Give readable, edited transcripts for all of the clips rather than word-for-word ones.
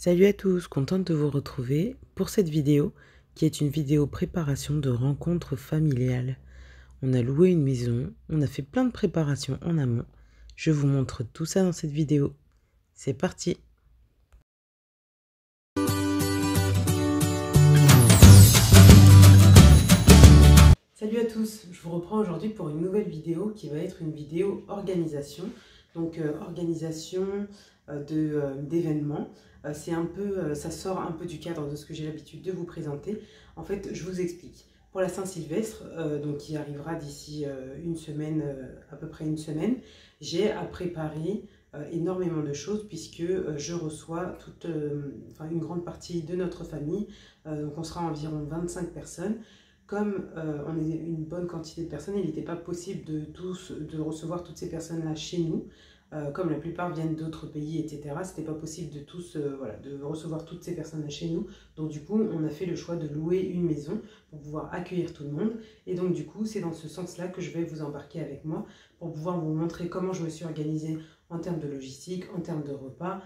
Salut à tous, contente de vous retrouver pour cette vidéo qui est une vidéo préparation de rencontre familiale. On a loué une maison, on a fait plein de préparations en amont. Je vous montre tout ça dans cette vidéo. C'est parti! Salut à tous, je vous reprends aujourd'hui pour une nouvelle vidéo qui va être une vidéo organisation. Donc organisation d'événements. C'est un peu, ça sort un peu du cadre de ce que j'ai l'habitude de vous présenter. En fait, je vous explique. Pour la Saint-Sylvestre, donc qui arrivera d'ici une semaine, à peu près une semaine, j'ai à préparer énormément de choses puisque je reçois une grande partie de notre famille. Donc on sera environ 25 personnes. Comme on est une bonne quantité de personnes, il n'était pas possible de recevoir toutes ces personnes-là chez nous. Comme la plupart viennent d'autres pays, etc., c'était pas possible de de recevoir toutes ces personnes-là chez nous. Donc du coup, on a fait le choix de louer une maison pour pouvoir accueillir tout le monde. Et donc du coup, c'est dans ce sens-là que je vais vous embarquer avec moi pour pouvoir vous montrer comment je me suis organisée en termes de logistique, en termes de repas.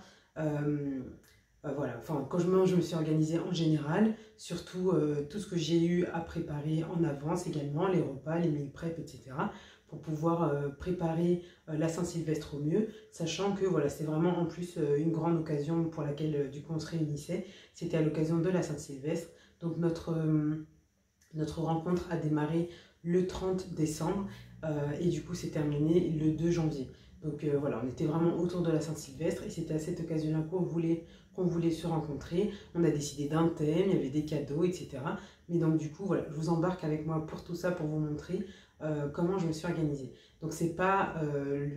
Comment je me suis organisée en général, surtout tout ce que j'ai eu à préparer en avance également, les repas, les meal prep, etc., pour pouvoir préparer la Saint-Sylvestre au mieux, sachant que voilà, c'est vraiment en plus une grande occasion pour laquelle du coup on se réunissait. C'était à l'occasion de la Saint-Sylvestre. Donc notre rencontre a démarré le 30 décembre et du coup c'est terminé le 2 janvier. Donc voilà, on était vraiment autour de la Saint-Sylvestre et c'était à cette occasion-là qu'on voulait se rencontrer. On a décidé d'un thème, il y avait des cadeaux, etc. Mais donc du coup, voilà, je vous embarque avec moi pour tout ça, pour vous montrer comment je me suis organisée. Donc c'est pas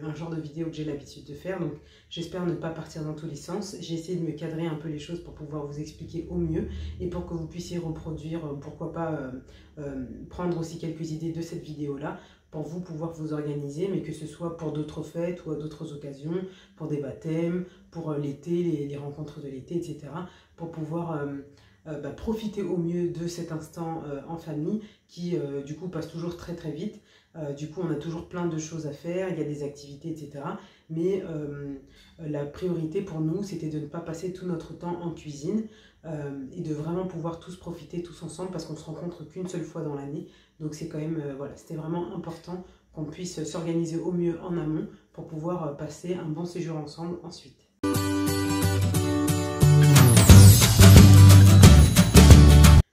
un genre de vidéo que j'ai l'habitude de faire, donc j'espère ne pas partir dans tous les sens. J'ai essayé de me cadrer un peu les choses pour pouvoir vous expliquer au mieux et pour que vous puissiez reproduire, pourquoi pas prendre aussi quelques idées de cette vidéo-là, pour vous pouvoir vous organiser, mais que ce soit pour d'autres fêtes ou à d'autres occasions, pour des baptêmes, pour l'été, les rencontres de l'été, etc., pour pouvoir profiter au mieux de cet instant en famille qui du coup passe toujours très très vite. Du coup on a toujours plein de choses à faire, il y a des activités, etc. Mais la priorité pour nous c'était de ne pas passer tout notre temps en cuisine et de vraiment pouvoir tous profiter tous ensemble parce qu'on se rencontre qu'une seule fois dans l'année. Donc c'est quand même, voilà, c'était vraiment important qu'on puisse s'organiser au mieux en amont pour pouvoir passer un bon séjour ensemble ensuite.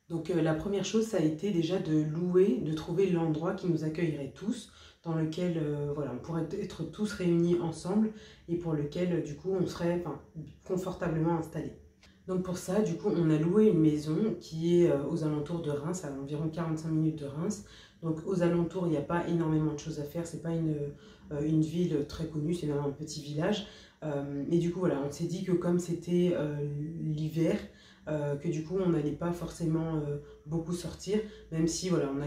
Donc la première chose, ça a été déjà de trouver l'endroit qui nous accueillerait tous, dans lequel voilà, on pourrait être tous réunis ensemble et pour lequel du coup on serait confortablement installés. Donc pour ça, du coup, on a loué une maison qui est aux alentours de Reims, à environ 45 minutes de Reims. Donc aux alentours, il n'y a pas énormément de choses à faire, c'est pas une ville très connue, c'est vraiment un petit village. Et du coup, voilà, on s'est dit que comme c'était l'hiver, que du coup on n'allait pas forcément beaucoup sortir, même si voilà, on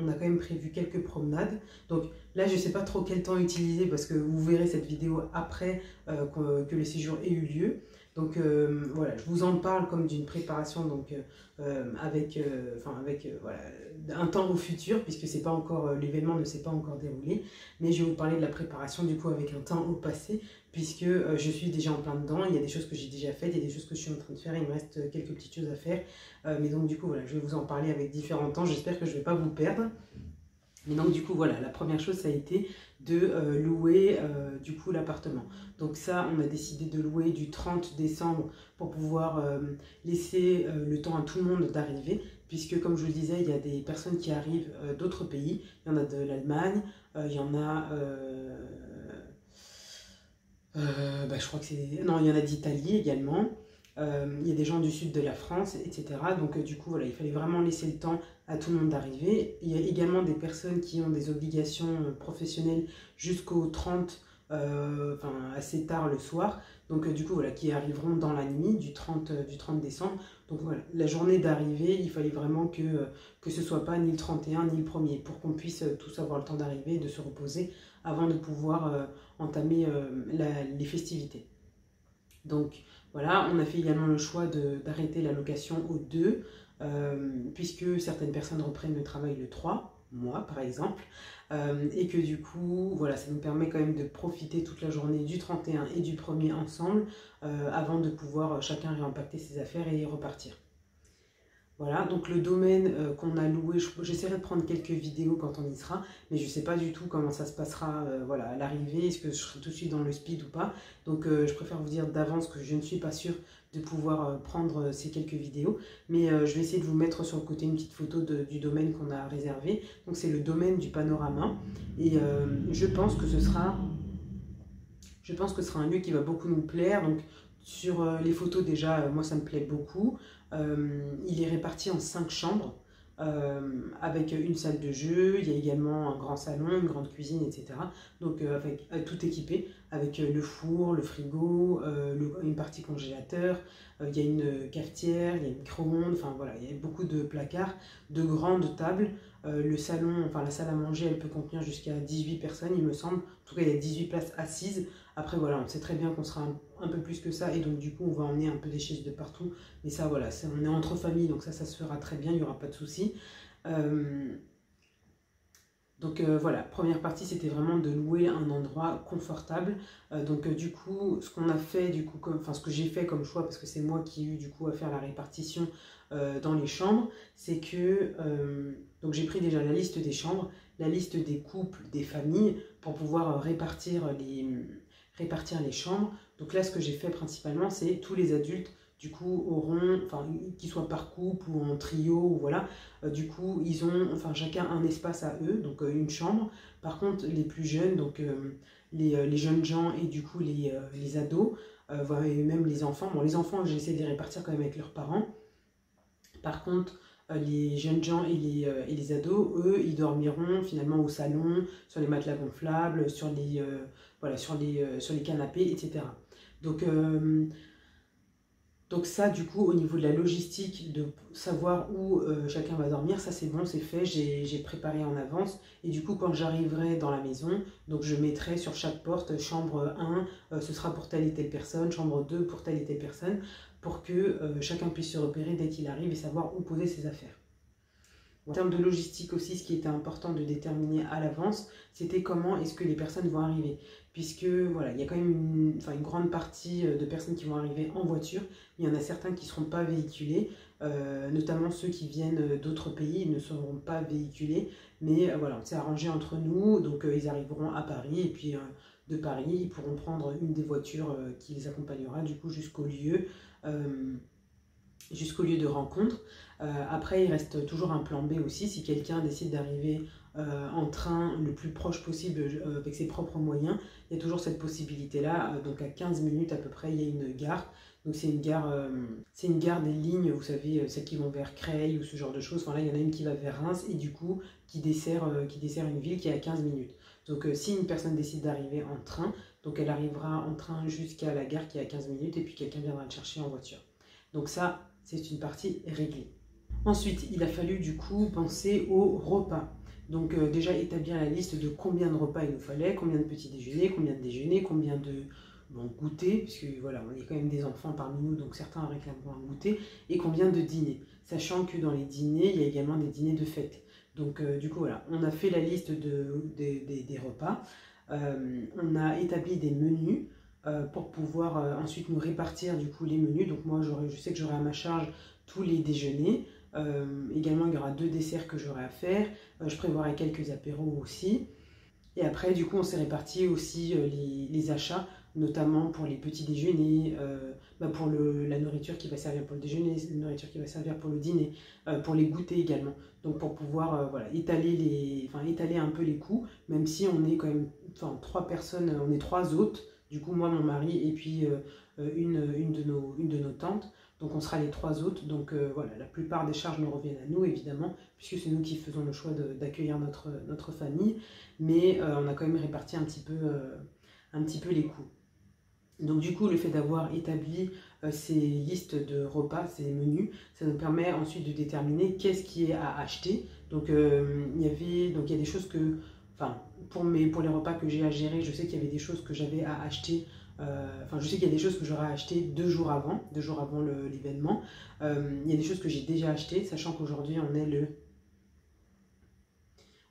a quand même prévu quelques promenades. Donc là je sais pas trop quel temps utiliser parce que vous verrez cette vidéo après que le séjour ait eu lieu. Donc voilà, je vous en parle comme d'une préparation donc avec voilà, un temps au futur puisque c'est pas encore l'événement ne s'est pas encore déroulé, mais je vais vous parler de la préparation du coup avec un temps au passé puisque je suis déjà en plein dedans. Il y a des choses que j'ai déjà faites, il y a des choses que je suis en train de faire, il me reste quelques petites choses à faire, mais donc du coup voilà, je vais vous en parler avec différents temps, j'espère que je ne vais pas vous perdre. Mais donc du coup voilà, la première chose ça a été de louer du coup l'appartement. Donc ça on a décidé de louer du 30 décembre pour pouvoir laisser le temps à tout le monde d'arriver, puisque comme je vous le disais, il y a des personnes qui arrivent d'autres pays, il y en a de l'Allemagne, il y en a... je crois que c'est... Non, il y en a d'Italie également. Il y a des gens du sud de la France, etc. Donc du coup, voilà, il fallait vraiment laisser le temps à tout le monde d'arriver. Il y a également des personnes qui ont des obligations professionnelles jusqu'au 30, assez tard le soir. Donc du coup, voilà, qui arriveront dans la nuit du 30 décembre. Donc voilà, la journée d'arrivée, il fallait vraiment que ce soit pas ni le 31 ni le 1er, pour qu'on puisse tous avoir le temps d'arriver et de se reposer avant de pouvoir entamer les festivités. Donc voilà, on a fait également le choix d'arrêter la location au 2, puisque certaines personnes reprennent le travail le 3. moi par exemple, et que du coup, voilà, ça nous permet quand même de profiter toute la journée du 31 et du 1er ensemble, avant de pouvoir chacun réempacter ses affaires et repartir. Voilà, donc le domaine qu'on a loué, j'essaierai de prendre quelques vidéos quand on y sera, mais je ne sais pas du tout comment ça se passera voilà, à l'arrivée, est-ce que je serai tout de suite dans le speed ou pas. Donc je préfère vous dire d'avance que je ne suis pas sûre de pouvoir prendre ces quelques vidéos, mais je vais essayer de vous mettre sur le côté une petite photo du domaine qu'on a réservé. Donc c'est le domaine du panorama, et je pense que ce sera un lieu qui va beaucoup nous plaire. Donc sur les photos déjà, moi ça me plaît beaucoup. Il est réparti en 5 chambres avec une salle de jeu. Il y a également un grand salon, une grande cuisine, etc. Donc avec tout équipé, avec le four, le frigo, une partie congélateur. Il y a une cafetière, il y a une micro-ondes, enfin voilà, il y a beaucoup de placards, de grandes tables. Le salon, enfin la salle à manger, elle peut contenir jusqu'à 18 personnes, il me semble. En tout cas, il y a 18 places assises. Après, voilà, on sait très bien qu'on sera un peu plus que ça, et donc du coup, on va emmener un peu des chaises de partout. Mais ça, voilà, on est entre familles, donc ça se fera très bien, il n'y aura pas de souci. Donc voilà, première partie, c'était vraiment de louer un endroit confortable. Donc du coup, ce qu'on a fait, du coup, ce que j'ai fait comme choix, parce que c'est moi qui ai eu du coup à faire la répartition dans les chambres, c'est que donc j'ai pris déjà la liste des chambres, la liste des couples, des familles, pour pouvoir répartir les chambres. Donc là, ce que j'ai fait principalement, c'est tous les adultes du coup auront, enfin qu'ils soient par couple ou en trio, ou voilà, du coup ils ont enfin chacun un espace à eux, donc une chambre. Par contre les plus jeunes, donc les jeunes gens et du coup les ados, voilà, et même les enfants, bon les enfants j'ai essayé de les répartir quand même avec leurs parents. Par contre les jeunes gens et les ados, eux, ils dormiront finalement au salon, sur les matelas gonflables, sur voilà, sur les canapés, etc. Donc ça, du coup, au niveau de la logistique, de savoir où chacun va dormir, ça c'est bon, c'est fait, j'ai préparé en avance. Et du coup, quand j'arriverai dans la maison, donc je mettrai sur chaque porte, chambre 1, ce sera pour telle et telle personne, chambre 2 pour telle et telle personne, pour que chacun puisse se repérer dès qu'il arrive et savoir où poser ses affaires. En termes de logistique aussi, ce qui était important de déterminer à l'avance, c'était comment est-ce que les personnes vont arriver. Puisque voilà, il y a quand même une grande partie de personnes qui vont arriver en voiture. Il y en a certains qui ne seront pas véhiculés, notamment ceux qui viennent d'autres pays, ils ne seront pas véhiculés. Mais voilà, on s'est arrangé entre nous, donc ils arriveront à Paris, et puis de Paris, ils pourront prendre une des voitures qui les accompagnera du coup jusqu'au lieu de rencontre. Après, il reste toujours un plan B aussi, si quelqu'un décide d'arriver en train le plus proche possible avec ses propres moyens, il y a toujours cette possibilité-là. Donc à 15 minutes à peu près, il y a une gare. Donc c'est une gare des lignes, vous savez, celles qui vont vers Creil ou ce genre de choses. Enfin là, il y en a une qui va vers Reims et du coup, qui dessert une ville qui est à 15 minutes. Donc si une personne décide d'arriver en train, donc elle arrivera en train jusqu'à la gare qui est à 15 minutes et puis quelqu'un viendra le chercher en voiture. Donc ça, c'est une partie réglée. Ensuite, il a fallu du coup penser au repas. Donc déjà établir la liste de combien de repas il nous fallait, combien de petits déjeuners, combien de déjeuners, combien de goûter, puisque voilà, on est quand même des enfants parmi nous, donc certains réclameront un goûter, et combien de dîners. Sachant que dans les dîners, il y a également des dîners de fête. Donc du coup voilà, on a fait la liste des repas, on a établi des menus, pour pouvoir ensuite nous répartir du coup les menus. Donc moi je sais que j'aurai à ma charge tous les déjeuners. Également il y aura 2 desserts que j'aurai à faire. Je prévoirai quelques apéros aussi. Et après du coup on s'est réparti aussi les achats, notamment pour les petits déjeuners, pour la nourriture qui va servir pour le déjeuner, la nourriture qui va servir pour le dîner, pour les goûters également. Donc pour pouvoir voilà, étaler un peu les coûts, même si on est quand même 3 personnes, on est 3 hôtes. Du coup, moi, mon mari et puis une de nos tantes. Donc, on sera les 3 hôtes. Donc, voilà, la plupart des charges nous reviennent à nous, évidemment, puisque c'est nous qui faisons le choix d'accueillir notre famille. Mais on a quand même réparti un petit peu les coûts. Donc, du coup, le fait d'avoir établi ces listes de repas, ces menus, ça nous permet ensuite de déterminer qu'est-ce qui est à acheter. Donc, il y a des choses que... pour les repas que j'ai à gérer, je sais qu'il y avait des choses que j'avais à acheter. Je sais qu'il y a des choses que j'aurais acheté 2 jours avant l'événement. Il y a des choses que j'ai déjà achetées, sachant qu'aujourd'hui on est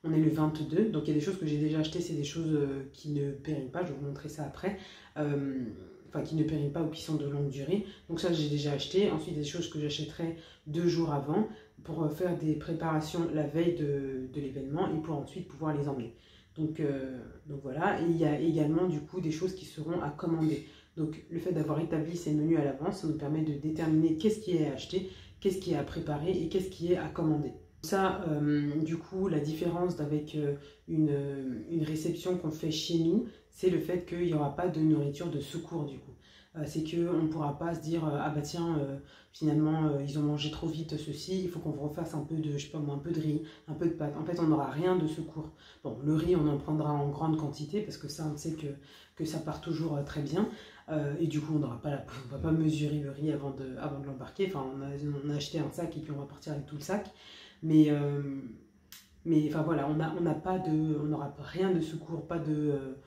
On est le 22, donc il y a des choses que j'ai déjà achetées, c'est des choses qui ne périment pas, je vais vous montrer ça après. Enfin, qui ne périment pas ou qui sont de longue durée. Donc ça, j'ai déjà acheté. Ensuite, des choses que j'achèterai 2 jours avant pour faire des préparations la veille de l'événement et pour ensuite pouvoir les emmener. Donc voilà, et il y a également du coup des choses qui seront à commander. Donc le fait d'avoir établi ces menus à l'avance, ça nous permet de déterminer qu'est-ce qui est à acheter, qu'est-ce qui est à préparer et qu'est-ce qui est à commander. Ça, du coup, la différence avec une réception qu'on fait chez nous, c'est le fait qu'il n'y aura pas de nourriture de secours du coup. C'est qu'on ne pourra pas se dire ah bah tiens, finalement ils ont mangé trop vite ceci, il faut qu'on refasse un peu de, je sais pas moi, un peu de riz, un peu de pâtes. En fait, on n'aura rien de secours. Bon, le riz, on en prendra en grande quantité parce que ça, on sait que ça part toujours très bien. Et du coup, on n'aura pas on va pas mesurer le riz avant de l'embarquer. Enfin, on a acheté un sac et puis on va partir avec tout le sac. Mais enfin voilà, on n'aura rien de secours, pas de...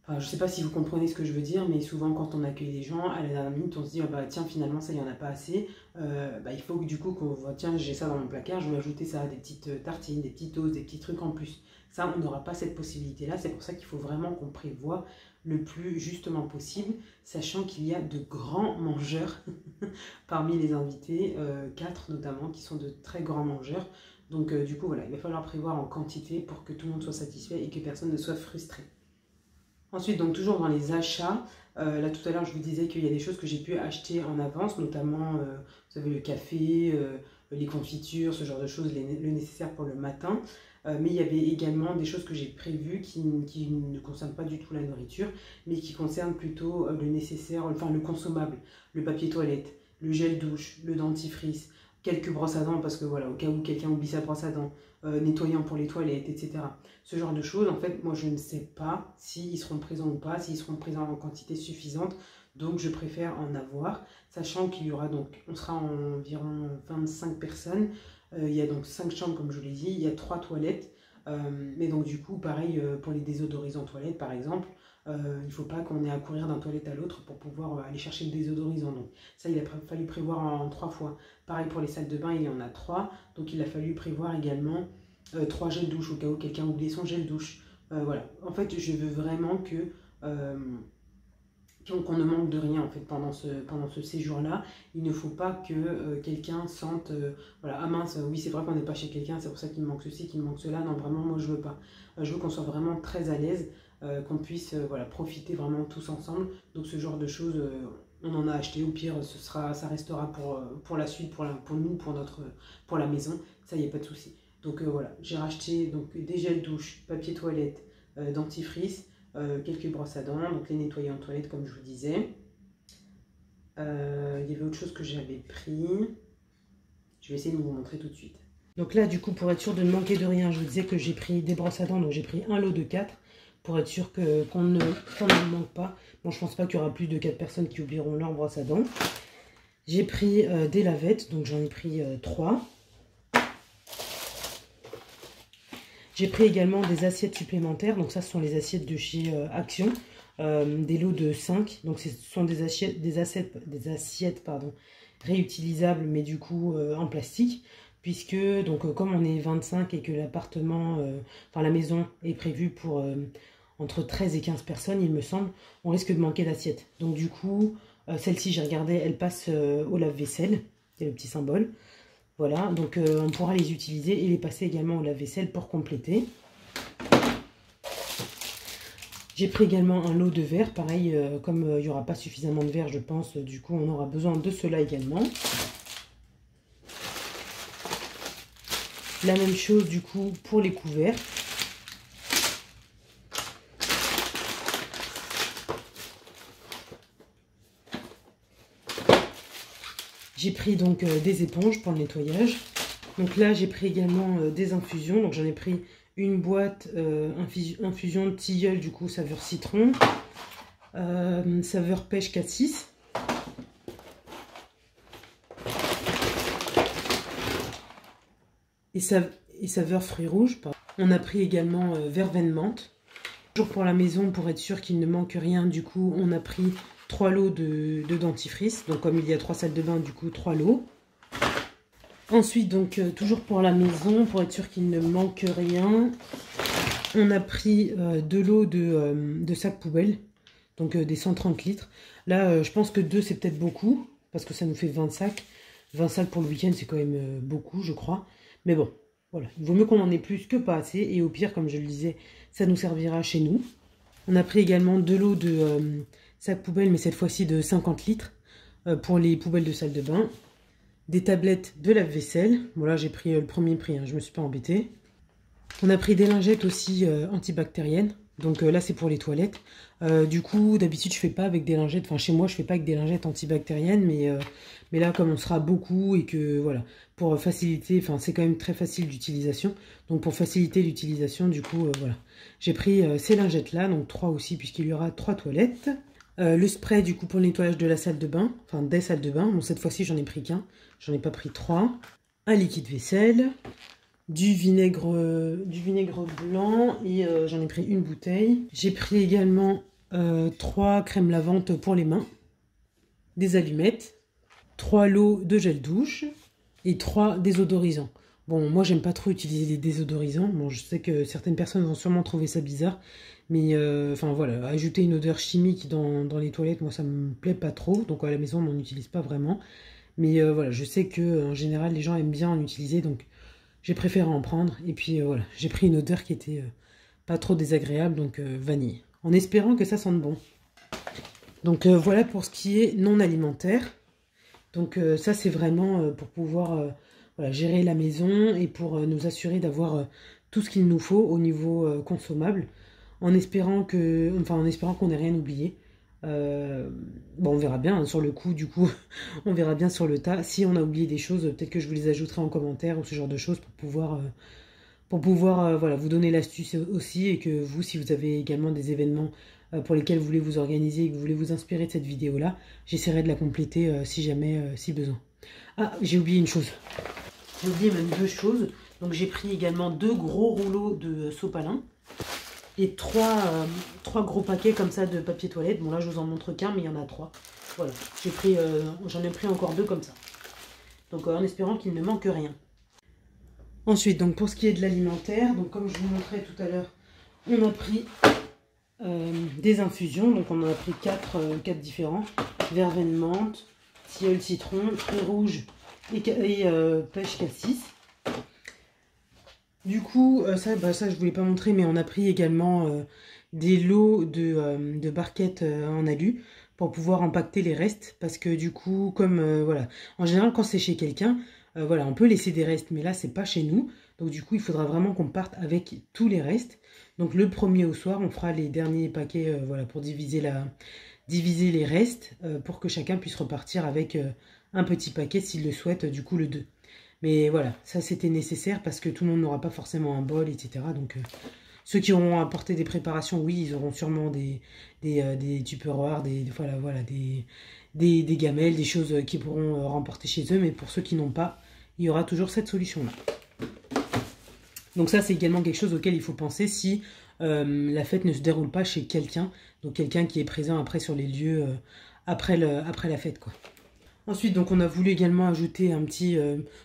Enfin, je sais pas si vous comprenez ce que je veux dire, mais souvent quand on accueille des gens, à la dernière minute, on se dit ah bah tiens, finalement ça, il n'y en a pas assez. Il faut que du coup qu'on voit, tiens, j'ai ça dans mon placard, je vais ajouter ça, des petites tartines, des petites toasts, des petits trucs en plus. Ça, on n'aura pas cette possibilité-là. C'est pour ça qu'il faut vraiment qu'on prévoie le plus justement possible, sachant qu'il y a de grands mangeurs parmi les invités, 4 notamment, qui sont de très grands mangeurs. Donc du coup, voilà, il va falloir prévoir en quantité pour que tout le monde soit satisfait et que personne ne soit frustré. Ensuite, donc toujours dans les achats, là tout à l'heure je vous disais qu'il y a des choses que j'ai pu acheter en avance, notamment, vous savez, le café, les confitures, ce genre de choses, le nécessaire pour le matin. Mais il y avait également des choses que j'ai prévues qui ne concernent pas du tout la nourriture, mais qui concernent plutôt le nécessaire, enfin le consommable, le papier toilette, le gel douche, le dentifrice, quelques brosses à dents, parce que voilà, au cas où quelqu'un oublie sa brosse à dents, nettoyant pour les toilettes, etc. Ce genre de choses, en fait, moi je ne sais pas s'ils seront présents ou pas, s'ils seront présents en quantité suffisante, donc je préfère en avoir, sachant qu'il y aura donc, on sera environ 25 personnes, il y a donc 5 chambres comme je vous l'ai dit, il y a 3 toilettes, mais donc du coup, pareil pour les désodorisants toilettes par exemple, il ne faut pas qu'on ait à courir d'un toilette à l'autre pour pouvoir aller chercher le désodorisant. Donc ça, il a fallu prévoir en 3 fois. Pareil pour les salles de bain, il y en a 3, donc il a fallu prévoir également 3 gels douche au cas où quelqu'un oublie son gel douche. Voilà, en fait, je veux vraiment qu'on ne manque de rien en fait pendant ce séjour-là. Il ne faut pas que quelqu'un sente, voilà, ah mince, oui c'est vrai qu'on n'est pas chez quelqu'un, c'est pour ça qu'il me manque ceci, qu'il me manque cela. Non, vraiment, moi je veux pas. Je veux qu'on soit vraiment très à l'aise, qu'on puisse voilà, profiter vraiment tous ensemble. Donc ce genre de choses, on en a acheté, au pire ça restera pour la suite, pour nous, pour la maison, ça y est, pas de souci. Donc voilà, j'ai racheté donc, des gels douche, papier toilette, dentifrice, quelques brosses à dents, donc les nettoyer en toilette comme je vous disais. Il y avait autre chose que j'avais pris. Je vais essayer de vous montrer tout de suite. Donc là, du coup, pour être sûr de ne manquer de rien, je vous disais que j'ai pris des brosses à dents, donc j'ai pris un lot de 4 pour être sûr qu'on ne manque pas. Bon, je pense pas qu'il y aura plus de 4 personnes qui oublieront leur brosse à dents. J'ai pris des lavettes, donc j'en ai pris 3. J'ai pris également des assiettes supplémentaires, donc ça ce sont les assiettes de chez Action, des lots de 5, donc ce sont des assiettes réutilisables mais du coup en plastique, puisque donc comme on est 25 et que l'appartement, enfin la maison est prévue pour entre 13 et 15 personnes il me semble, on risque de manquer d'assiettes. Donc du coup celle-ci j'ai regardé, elle passe au lave-vaisselle, c'est le petit symbole. Voilà, donc on pourra les utiliser et les passer également au lave-vaisselle pour compléter. J'ai pris également un lot de verre, pareil, comme il n'y aura pas suffisamment de verre, je pense, du coup on aura besoin de cela également. La même chose du coup pour les couverts. J'ai pris donc des éponges pour le nettoyage. Donc là, j'ai pris également des infusions. Donc j'en ai pris une boîte infusion de tilleul, du coup, saveur citron. Saveur pêche 4-6. Et saveur fruits rouges. On a pris également verveine menthe. Toujours pour la maison, pour être sûr qu'il ne manque rien, du coup, on a pris 3 lots de dentifrice. Donc comme il y a 3 salles de bain, du coup 3 lots. Ensuite, donc, toujours pour la maison, pour être sûr qu'il ne manque rien, on a pris de l'eau de sac poubelle, donc des 130 litres. Là, je pense que 2, c'est peut-être beaucoup, parce que ça nous fait 20 sacs. 20 sacs pour le week-end, c'est quand même beaucoup, je crois. Mais bon, voilà, il vaut mieux qu'on en ait plus que pas assez. Et au pire, comme je le disais, ça nous servira chez nous. On a pris également de l'eau de sac poubelle, mais cette fois-ci de 50 litres, pour les poubelles de salle de bain. Des tablettes de lave-vaisselle. Bon là j'ai pris le premier prix, hein, je me suis pas embêtée. On a pris des lingettes aussi antibactériennes. Donc là c'est pour les toilettes. Du coup d'habitude je fais pas avec des lingettes, enfin chez moi je fais pas avec des lingettes antibactériennes, mais là comme on sera beaucoup et que voilà, pour faciliter, enfin c'est quand même très facile d'utilisation. Donc pour faciliter l'utilisation du coup voilà. J'ai pris ces lingettes là, donc 3 aussi puisqu'il y aura 3 toilettes. Le spray du coup pour le nettoyage de la salle de bain, enfin des salles de bain. Bon cette fois-ci j'en ai pris qu'un, j'en ai pas pris 3. Un liquide vaisselle, du vinaigre blanc et j'en ai pris une bouteille. J'ai pris également 3 crèmes lavantes pour les mains, des allumettes, 3 lots de gel douche et 3 désodorisants. Bon, moi j'aime pas trop utiliser les désodorisants. Bon, je sais que certaines personnes vont sûrement trouver ça bizarre. Mais enfin voilà, ajouter une odeur chimique dans les toilettes, moi ça me plaît pas trop. Donc à la maison on n'en utilise pas vraiment. Mais voilà, je sais que en général les gens aiment bien en utiliser. Donc j'ai préféré en prendre. Et puis voilà, j'ai pris une odeur qui était pas trop désagréable. Donc vanille. En espérant que ça sente bon. Donc voilà pour ce qui est non alimentaire. Donc ça c'est vraiment pour pouvoir voilà, gérer la maison et pour nous assurer d'avoir tout ce qu'il nous faut au niveau consommable. En espérant qu'on n'ait rien oublié. Bon, on verra bien hein, sur le coup, du coup, on verra bien sur le tas. Si on a oublié des choses, peut-être que je vous les ajouterai en commentaire ou ce genre de choses pour pouvoir voilà, vous donner l'astuce aussi. Et que vous, si vous avez également des événements pour lesquels vous voulez vous organiser et que vous voulez vous inspirer de cette vidéo-là, j'essaierai de la compléter si jamais, si besoin. Ah, j'ai oublié une chose. J'ai oublié même 2 choses. Donc j'ai pris également 2 gros rouleaux de sopalin. Et 3 gros paquets comme ça de papier toilette. Bon là je vous en montre qu'un mais il y en a 3. Voilà, j'en ai pris encore 2 comme ça. Donc en espérant qu'il ne manque rien. Ensuite, donc pour ce qui est de l'alimentaire, donc comme je vous montrais tout à l'heure, on a pris des infusions. Donc on en a pris 4 différents. Verveine menthe, tilleul citron, fruits rouges et pêche cassis. Du coup, ça je voulais pas montrer, mais on a pris également des lots de barquettes en alu pour pouvoir empaqueter les restes. Parce que du coup, comme voilà, en général quand c'est chez quelqu'un, voilà, on peut laisser des restes, mais là c'est pas chez nous. Donc du coup, il faudra vraiment qu'on parte avec tous les restes. Donc le premier au soir, on fera les derniers paquets voilà, pour diviser les restes pour que chacun puisse repartir avec un petit paquet s'il le souhaite, du coup le 2. Mais voilà, ça c'était nécessaire parce que tout le monde n'aura pas forcément un bol, etc. Donc ceux qui auront apporté des préparations, oui, ils auront sûrement des tupperwares, des gamelles, des choses qu'ils pourront remporter chez eux. Mais pour ceux qui n'ont pas, il y aura toujours cette solution-là. Donc ça c'est également quelque chose auquel il faut penser si la fête ne se déroule pas chez quelqu'un. Donc quelqu'un qui est présent après sur les lieux après la fête, quoi. Ensuite, donc on a voulu également ajouter un petit...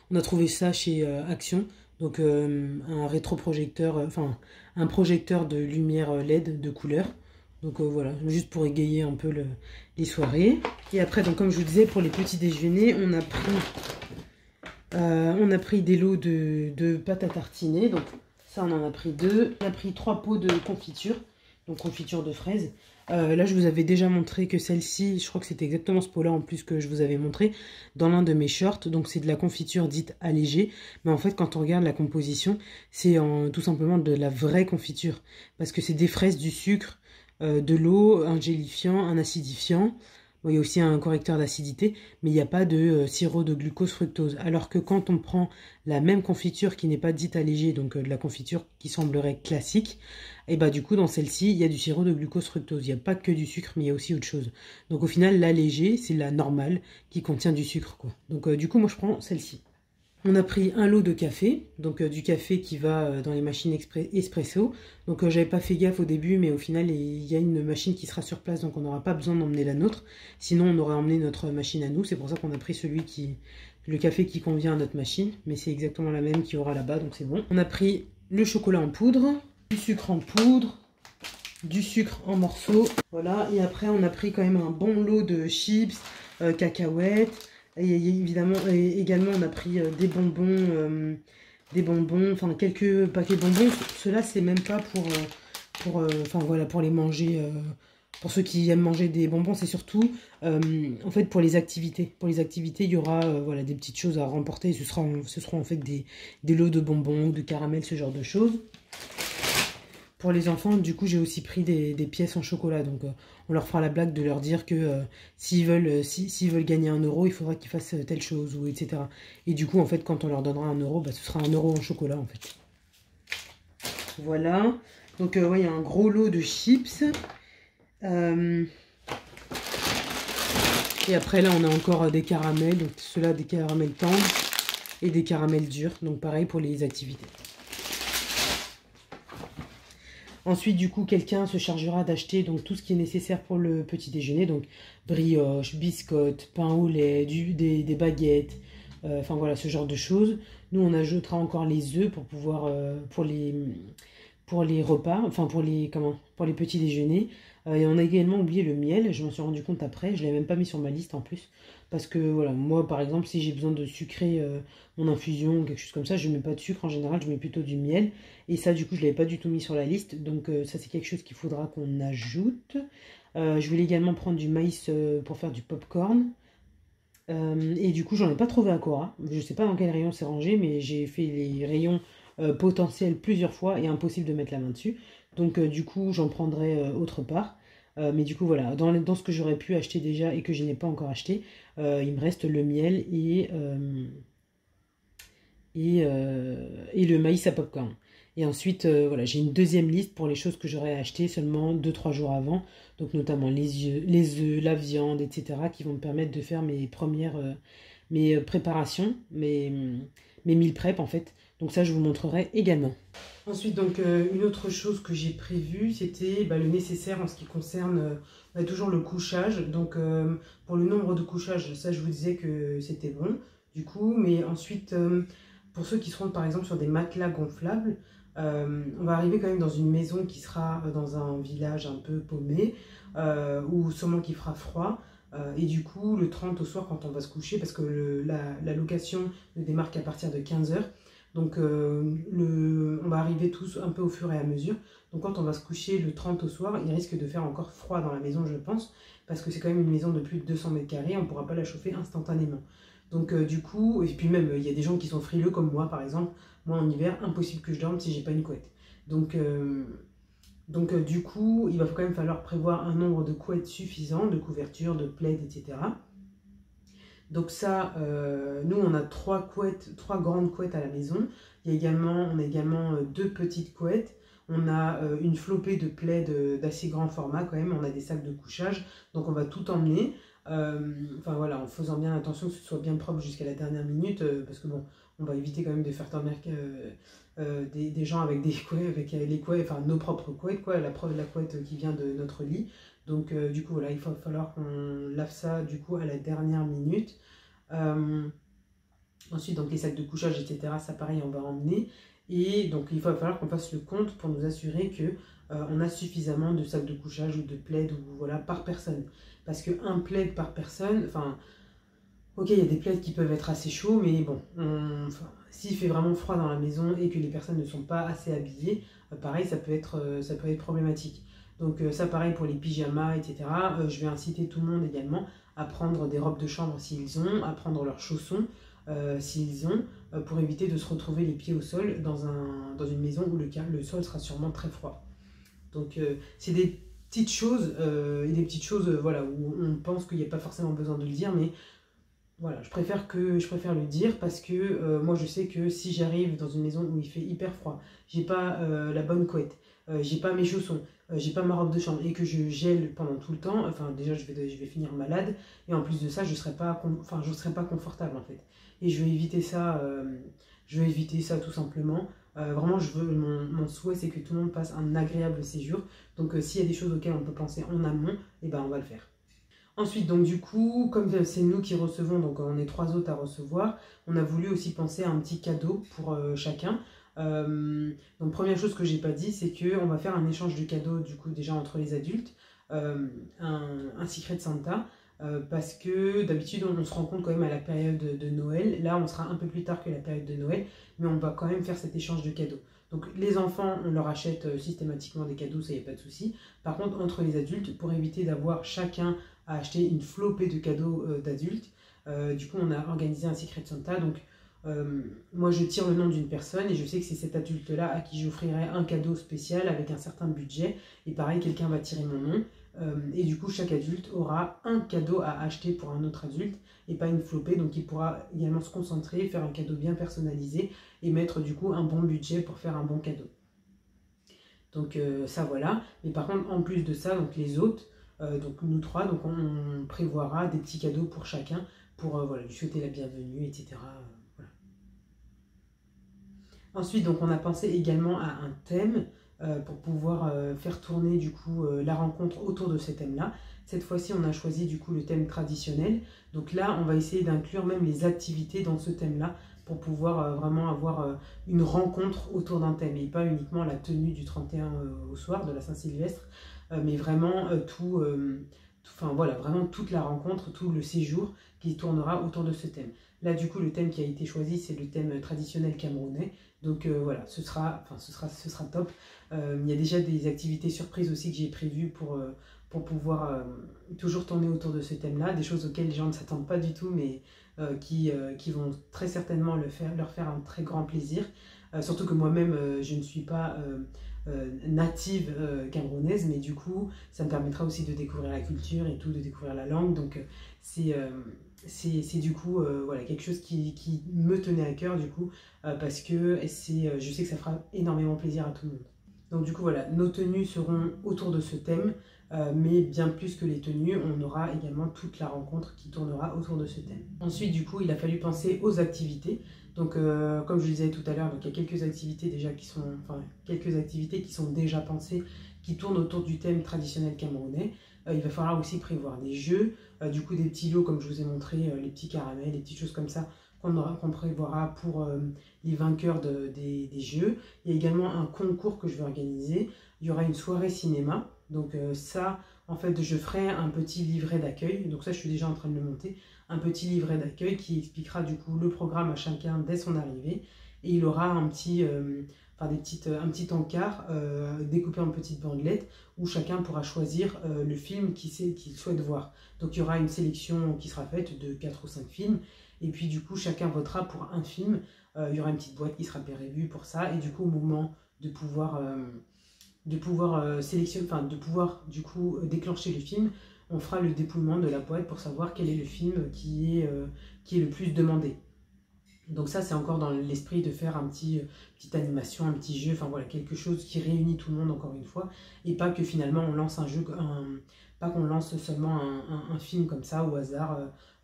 on a trouvé ça chez Action. Donc un rétroprojecteur, enfin un projecteur de lumière LED de couleur. Donc voilà, juste pour égayer un peu les soirées. Et après, donc comme je vous disais, pour les petits déjeuners, on a pris des lots de pâte à tartiner. Donc ça, on en a pris 2. On a pris 3 pots de confiture. Donc confiture de fraises. Là, je vous avais déjà montré que celle-ci, je crois que c'était exactement ce pot-là en plus que je vous avais montré dans l'un de mes shorts. Donc, c'est de la confiture dite allégée. Mais en fait, quand on regarde la composition, c'est tout simplement de la vraie confiture. Parce que c'est des fraises, du sucre, de l'eau, un gélifiant, un acidifiant. Bon, il y a aussi un correcteur d'acidité, mais il n'y a pas de sirop de glucose fructose. Alors que quand on prend la même confiture qui n'est pas dite allégée, donc de la confiture qui semblerait classique, et bah du coup dans celle-ci, il y a du sirop de glucose fructose. Il n'y a pas que du sucre, mais il y a aussi autre chose. Donc au final, l'allégée, c'est la normale qui contient du sucre, quoi. Donc du coup, moi je prends celle-ci. On a pris un lot de café, donc du café qui va dans les machines espresso. Donc j'avais pas fait gaffe au début, mais au final il y a une machine qui sera sur place, donc on n'aura pas besoin d'emmener la nôtre. Sinon on aurait emmené notre machine à nous, c'est pour ça qu'on a pris le café qui convient à notre machine. Mais c'est exactement la même qu'il y aura là-bas, donc c'est bon. On a pris le chocolat en poudre, du sucre en poudre, du sucre en morceaux. Voilà, et après on a pris quand même un bon lot de chips, cacahuètes. Et également, on a pris des bonbons, enfin quelques paquets de bonbons. Ceux-là, c'est même pas enfin voilà, pour les manger. Pour ceux qui aiment manger des bonbons, c'est surtout en fait pour les activités. Pour les activités, il y aura voilà, des petites choses à remporter. Ce seront en fait des lots de bonbons, de caramel, ce genre de choses. Pour les enfants, du coup, j'ai aussi pris des pièces en chocolat. Donc, on leur fera la blague de leur dire que s'ils veulent gagner 1 euro, il faudra qu'ils fassent telle chose, ou etc. Et du coup, en fait, quand on leur donnera 1 euro, bah, ce sera 1 euro en chocolat, en fait. Voilà. Donc, ouais, il y a un gros lot de chips. Et après, là, on a encore des caramels. Donc, ceux-là, des caramels tendres et des caramels durs. Donc, pareil pour les activités. Ensuite, du coup, quelqu'un se chargera d'acheter donc tout ce qui est nécessaire pour le petit déjeuner. Donc, brioche, biscottes, pain au lait, des baguettes. Enfin, voilà, ce genre de choses. Nous, on ajoutera encore les œufs pour pouvoir... pour les repas. Enfin, pour les petits déjeuners. Et on a également oublié le miel. Je m'en suis rendu compte après. Je ne l'ai même pas mis sur ma liste en plus. Parce que, voilà, moi, par exemple, si j'ai besoin de sucrer mon infusion ou quelque chose comme ça, je ne mets pas de sucre. En général, je mets plutôt du miel. Et ça, du coup, je ne l'avais pas du tout mis sur la liste. Donc, ça, c'est quelque chose qu'il faudra qu'on ajoute. Je voulais également prendre du maïs pour faire du popcorn. Et du coup, j'en ai pas trouvé à Cora. Je ne sais pas dans quel rayon c'est rangé, mais j'ai fait les rayons potentiels plusieurs fois et impossible de mettre la main dessus. Donc, du coup, j'en prendrai autre part. Mais du coup, voilà, dans ce que j'aurais pu acheter déjà et que je n'ai pas encore acheté, il me reste le miel et le maïs à popcorn. Et ensuite, voilà, j'ai une deuxième liste pour les choses que j'aurais achetées seulement 2-3 jours avant. Donc notamment les œufs, la viande, etc. qui vont me permettre de faire mes préparations, mes meal prep en fait. Donc ça, je vous montrerai également. Ensuite, donc, une autre chose que j'ai prévue, c'était le nécessaire en ce qui concerne toujours le couchage. Donc, pour le nombre de couchages, ça, je vous disais que c'était bon, du coup. Mais ensuite, pour ceux qui seront, par exemple, sur des matelas gonflables, on va arriver quand même dans une maison qui sera dans un village un peu paumé, ou sûrement qui fera froid. Et du coup, le 30 au soir, quand on va se coucher, parce que la location ne démarre qu'à partir de 15 h. Donc on va arriver tous un peu au fur et à mesure. Donc quand on va se coucher le 30 au soir, il risque de faire encore froid dans la maison, je pense. Parce que c'est quand même une maison de plus de 200 mètres carrés, on ne pourra pas la chauffer instantanément. Donc du coup, et puis même, il y a des gens qui sont frileux comme moi par exemple. Moi en hiver, impossible que je dorme si j'ai pas une couette. Donc du coup, il va quand même falloir prévoir un nombre de couettes suffisant, de couvertures, de plaids, etc. Donc ça, nous on a 3 grandes couettes à la maison. On a également 2 petites couettes. On a une flopée de plaids d'assez grand format quand même. On a des sacs de couchage. Donc on va tout emmener. Enfin voilà, en faisant bien attention que ce soit bien propre jusqu'à la dernière minute. Parce que bon, on va éviter quand même de faire dormir des gens avec des couettes, avec les couettes, enfin nos propres couettes, quoi. La couette qui vient de notre lit. Donc du coup voilà, il va falloir qu'on lave ça du coup à la dernière minute. Ensuite donc les sacs de couchage, etc. ça pareil on va emmener. Et donc il va falloir qu'on fasse le compte pour nous assurer que on a suffisamment de sacs de couchage ou de plaids ou voilà par personne. Parce que un plaid par personne, enfin ok il y a des plaids qui peuvent être assez chauds, mais bon, s'il fait vraiment froid dans la maison et que les personnes ne sont pas assez habillées, pareil ça peut être problématique. Donc ça pareil pour les pyjamas, etc. Je vais inciter tout le monde également à prendre des robes de chambre s'ils ont, à prendre leurs chaussons s'ils ont, pour éviter de se retrouver les pieds au sol dans une maison où le sol sera sûrement très froid. Donc c'est des petites choses, voilà, où on pense qu'il n'y a pas forcément besoin de le dire, mais voilà, je préfère le dire parce que moi je sais que si j'arrive dans une maison où il fait hyper froid, j'ai pas la bonne couette, j'ai pas mes chaussons, j'ai pas ma robe de chambre et que je gèle pendant tout le temps, enfin déjà je vais finir malade et en plus de ça je serai pas confortable en fait. Et je vais éviter ça tout simplement. Vraiment mon souhait c'est que tout le monde passe un agréable séjour. Donc s'il y a des choses auxquelles on peut penser en amont, et ben on va le faire. Ensuite, donc du coup, comme c'est nous qui recevons, donc on est 3 autres à recevoir, on a voulu aussi penser à un petit cadeau pour chacun. Donc première chose que j'ai pas dit, c'est qu'on va faire un échange de cadeaux du coup déjà entre les adultes, un Secret Santa, parce que d'habitude on se rencontre quand même à la période de Noël. Là, on sera un peu plus tard que la période de Noël, mais on va quand même faire cet échange de cadeaux. Donc les enfants, on leur achète systématiquement des cadeaux, ça y a pas de souci. Par contre, entre les adultes, pour éviter d'avoir chacun à acheter une flopée de cadeaux d'adultes, du coup on a organisé un Secret Santa. Donc moi je tire le nom d'une personne et je sais que c'est cet adulte là à qui j'offrirai un cadeau spécial avec un certain budget, et pareil quelqu'un va tirer mon nom, et du coup chaque adulte aura un cadeau à acheter pour un autre adulte et pas une flopée. Donc il pourra également se concentrer, faire un cadeau bien personnalisé et mettre du coup un bon budget pour faire un bon cadeau. Donc ça voilà. Mais par contre en plus de ça, donc les autres, donc nous 3, donc on prévoira des petits cadeaux pour chacun pour voilà, lui souhaiter la bienvenue, etc. Voilà. Ensuite, donc on a pensé également à un thème pour pouvoir faire tourner du coup la rencontre autour de ce thème-là. Cette fois-ci, on a choisi du coup le thème traditionnel. Donc là, on va essayer d'inclure même les activités dans ce thème-là pour pouvoir vraiment avoir une rencontre autour d'un thème et pas uniquement la tenue du 31 au soir de la Saint-Sylvestre, mais vraiment enfin voilà, vraiment toute la rencontre, tout le séjour qui tournera autour de ce thème. Là, du coup, le thème qui a été choisi, c'est le thème traditionnel camerounais. Donc voilà, ce sera top. Il y a déjà des activités surprises aussi que j'ai prévues pour pouvoir toujours tourner autour de ce thème-là, des choses auxquelles les gens ne s'attendent pas du tout, mais qui vont très certainement leur faire un très grand plaisir. Surtout que moi-même, je ne suis pas native camerounaise, mais du coup, ça me permettra aussi de découvrir la culture et tout, de découvrir la langue. Donc c'est du coup voilà, quelque chose qui me tenait à cœur du coup, parce que je sais que ça fera énormément plaisir à tout le monde. Donc du coup voilà, nos tenues seront autour de ce thème, mais bien plus que les tenues, on aura également toute la rencontre qui tournera autour de ce thème. Ensuite du coup, il a fallu penser aux activités. Donc comme je le disais tout à l'heure, il y a quelques activités qui sont déjà pensées, qui tournent autour du thème traditionnel camerounais. Il va falloir aussi prévoir des jeux, du coup des petits lots comme je vous ai montré, les petits caramels, les petites choses comme ça qu'on prévoira pour les vainqueurs des jeux. Il y a également un concours que je vais organiser. Il y aura une soirée cinéma. Donc ça, en fait, je ferai un petit livret d'accueil. Donc ça, je suis déjà en train de le monter. Un petit livret d'accueil qui expliquera du coup le programme à chacun dès son arrivée. Et il aura un petit encart découpé en petites bandelettes où chacun pourra choisir le film qu'il souhaite voir. Donc il y aura une sélection qui sera faite de 4 ou 5 films. Et puis du coup, chacun votera pour un film. Il y aura une petite boîte qui sera prévue pour ça. Et du coup, au moment de pouvoir sélectionner, enfin de pouvoir du coup déclencher le film, on fera le dépouillement de la boîte pour savoir quel est le film qui est le plus demandé. Donc ça, c'est encore dans l'esprit de faire petite animation, un petit jeu, enfin voilà, quelque chose qui réunit tout le monde encore une fois, et pas que finalement on lance un jeu, pas qu'on lance seulement un film comme ça au hasard,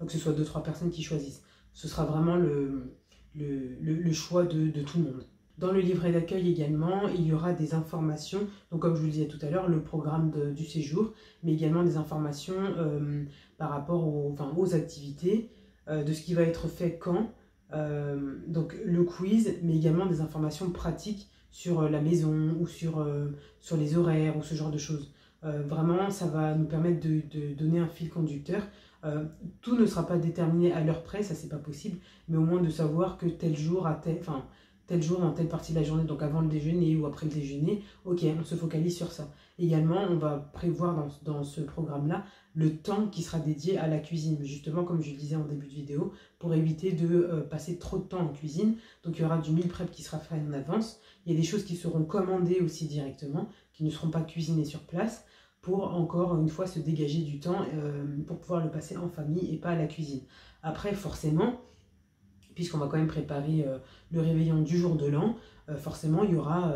que ce soit 2-3 personnes qui choisissent. Ce sera vraiment le choix de tout le monde. Dans le livret d'accueil également, il y aura des informations, donc comme je vous le disais tout à l'heure, le programme du séjour, mais également des informations par rapport aux activités, de ce qui va être fait quand, donc le quiz, mais également des informations pratiques sur la maison ou sur les horaires ou ce genre de choses. Vraiment, ça va nous permettre de donner un fil conducteur. Tout ne sera pas déterminé à l'heure près, ça c'est pas possible, mais au moins de savoir que tel jour tel jour dans telle partie de la journée, donc avant le déjeuner ou après le déjeuner, ok, on se focalise sur ça. Également, on va prévoir dans ce programme-là le temps qui sera dédié à la cuisine, justement comme je le disais en début de vidéo, pour éviter de passer trop de temps en cuisine. Donc il y aura du meal prep qui sera fait en avance, il y a des choses qui seront commandées aussi directement, qui ne seront pas cuisinées sur place, pour encore une fois se dégager du temps pour pouvoir le passer en famille et pas à la cuisine. Après, forcément, puisqu'on va quand même préparer le réveillon du jour de l'an, forcément il y aura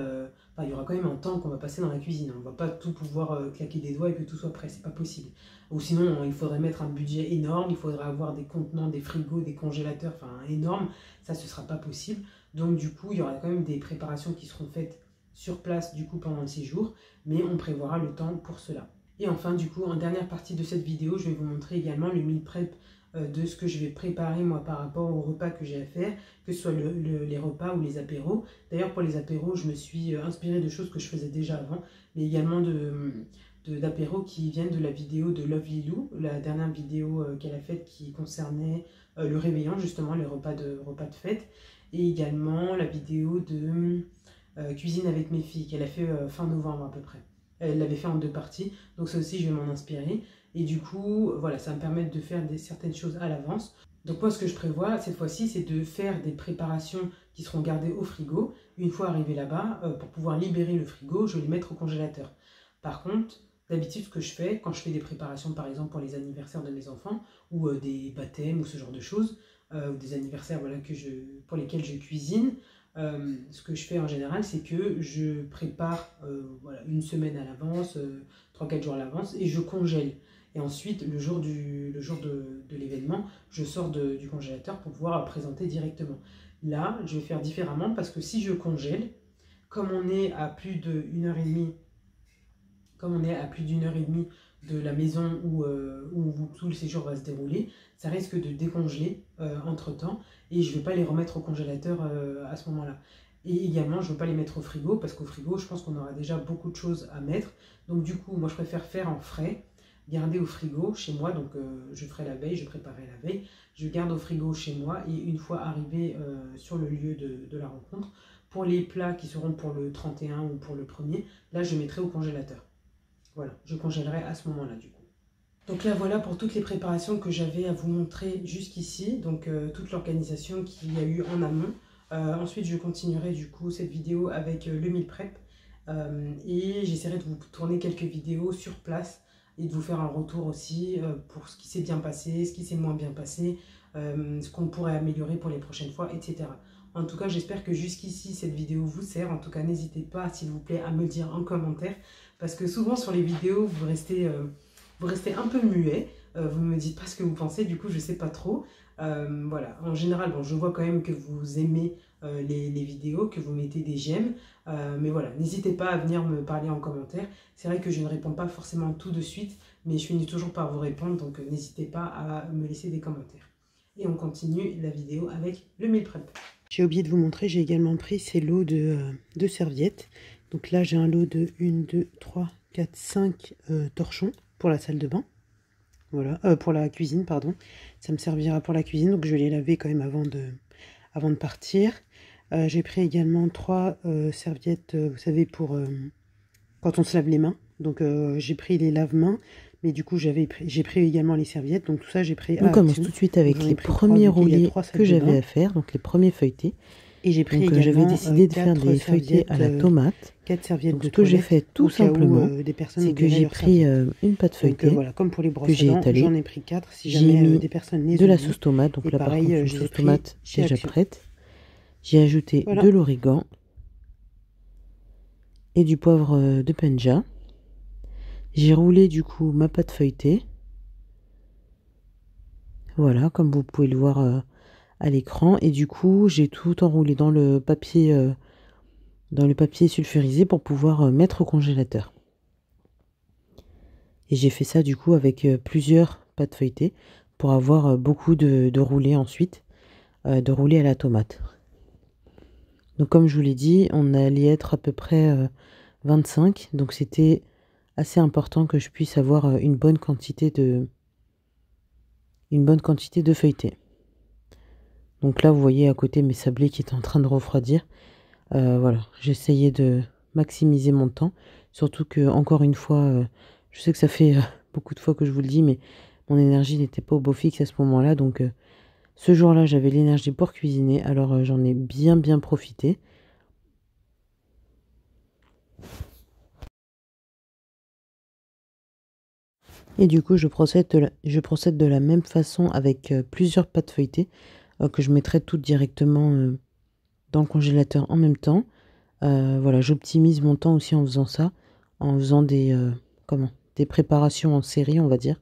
enfin, il y aura quand même un temps qu'on va passer dans la cuisine. On ne va pas tout pouvoir claquer des doigts et que tout soit prêt, c'est pas possible. Ou sinon, il faudrait mettre un budget énorme, il faudrait avoir des contenants, des frigos, des congélateurs, enfin énorme. Ça, ce sera pas possible. Donc du coup, il y aura quand même des préparations qui seront faites sur place du coup pendant le séjour, mais on prévoira le temps pour cela. Et enfin, du coup, en dernière partie de cette vidéo, je vais vous montrer également le meal prep de ce que je vais préparer moi par rapport aux repas que j'ai à faire, que ce soit les repas ou les apéros. D'ailleurs, pour les apéros, je me suis inspirée de choses que je faisais déjà avant, mais également d'apéros qui viennent de la vidéo de Lovely Lou, la dernière vidéo qu'elle a faite qui concernait le réveillon, justement, les repas de fête, et également la vidéo de cuisine avec mes filles qu'elle a fait fin novembre à peu près. Elle l'avait fait en 2 parties, donc ça aussi je vais m'en inspirer. Et du coup, voilà, ça va me permettre de faire certaines choses à l'avance. Donc moi, ce que je prévois cette fois-ci, c'est de faire des préparations qui seront gardées au frigo. Une fois arrivé là-bas, pour pouvoir libérer le frigo, je vais les mettre au congélateur. Par contre, d'habitude, ce que je fais, quand je fais des préparations, par exemple pour les anniversaires de mes enfants, ou des baptêmes, ou ce genre de choses, ou des anniversaires voilà, pour lesquels je cuisine, ce que je fais en général, c'est que je prépare voilà, une semaine à l'avance, 3-4 jours à l'avance, et je congèle. Et ensuite, le jour de l'événement, je sors du congélateur pour pouvoir présenter directement. Là, je vais faire différemment parce que si je congèle, comme on est à plus d'1h30, de la maison où tout le séjour va se dérouler, ça risque de décongeler entre-temps et je ne vais pas les remettre au congélateur à ce moment-là. Et également, je ne veux pas les mettre au frigo parce qu'au frigo, je pense qu'on aura déjà beaucoup de choses à mettre. Donc du coup, moi je préfère faire en frais, garder au frigo chez moi, donc je ferai la veille, je préparerai la veille, je garde au frigo chez moi et une fois arrivé sur le lieu de la rencontre, pour les plats qui seront pour le 31 ou pour le 1er, là je mettrai au congélateur. Voilà, je congèlerai à ce moment-là du coup. Donc là voilà pour toutes les préparations que j'avais à vous montrer jusqu'ici, donc toute l'organisation qu'il y a eu en amont. Ensuite je continuerai du coup cette vidéo avec le meal prep et j'essaierai de vous tourner quelques vidéos sur place et de vous faire un retour aussi pour ce qui s'est bien passé, ce qui s'est moins bien passé, ce qu'on pourrait améliorer pour les prochaines fois, etc. En tout cas, j'espère que jusqu'ici, cette vidéo vous sert. En tout cas, n'hésitez pas, s'il vous plaît, à me le dire en commentaire. Parce que souvent, sur les vidéos, vous restez un peu muet. Vous ne me dites pas ce que vous pensez, du coup, je ne sais pas trop. Voilà, en général, bon, je vois quand même que vous aimez les vidéos, que vous mettez des j'aime. Mais voilà, n'hésitez pas à venir me parler en commentaire. C'est vrai que je ne réponds pas forcément tout de suite, mais je finis toujours par vous répondre. Donc, n'hésitez pas à me laisser des commentaires. Et on continue la vidéo avec le meal prep. J'ai oublié de vous montrer, j'ai également pris ces lots de serviettes. Donc là, j'ai un lot de 1, 2, 3, 4, 5 torchons pour la salle de bain. Voilà, pour la cuisine, pardon. Ça me servira pour la cuisine, donc je vais les laver quand même avant de partir. J'ai pris également 3 serviettes, vous savez, pour quand on se lave les mains. Donc j'ai pris les lave-mains. Mais du coup, j'ai pris également les serviettes. Donc tout ça, j'ai pris. On commence tout de suite avec les premiers roulés que j'avais à faire. Donc les premiers feuilletés. Et j'ai pris également j'avais décidé de faire des feuilletés à la tomate. 4 serviettes donc, ce que j'ai fait tout simplement, c'est que j'ai pris une pâte feuilletée voilà, comme pour les que j'ai étalée. J'en ai pris 4 si j'ai jamais mis des personnes les de la sauce tomate. Donc là, pareil, par contre, une sauce tomate déjà prête. J'ai ajouté de l'origan et du poivre de Penja. J'ai roulé du coup ma pâte feuilletée. Voilà, comme vous pouvez le voir à l'écran. Et du coup, j'ai tout enroulé dans le papier sulfurisé pour pouvoir mettre au congélateur. Et j'ai fait ça du coup avec plusieurs pâtes feuilletées pour avoir beaucoup de roulés ensuite, de roulés à la tomate. Donc comme je vous l'ai dit, on allait être à peu près 25. Donc c'était assez important que je puisse avoir une bonne quantité de feuilleté. Donc là, vous voyez à côté mes sablés qui étaient en train de refroidir. Voilà, j'essayais de maximiser mon temps. Surtout que, encore une fois, je sais que ça fait beaucoup de fois que je vous le dis, mais mon énergie n'était pas au beau fixe à ce moment-là. Donc ce jour-là, j'avais l'énergie pour cuisiner. Alors j'en ai bien profité. Et du coup, je procède de la même façon avec plusieurs pâtes feuilletées que je mettrai toutes directement dans le congélateur en même temps. Voilà, j'optimise mon temps aussi en faisant ça, en faisant des préparations en série, on va dire.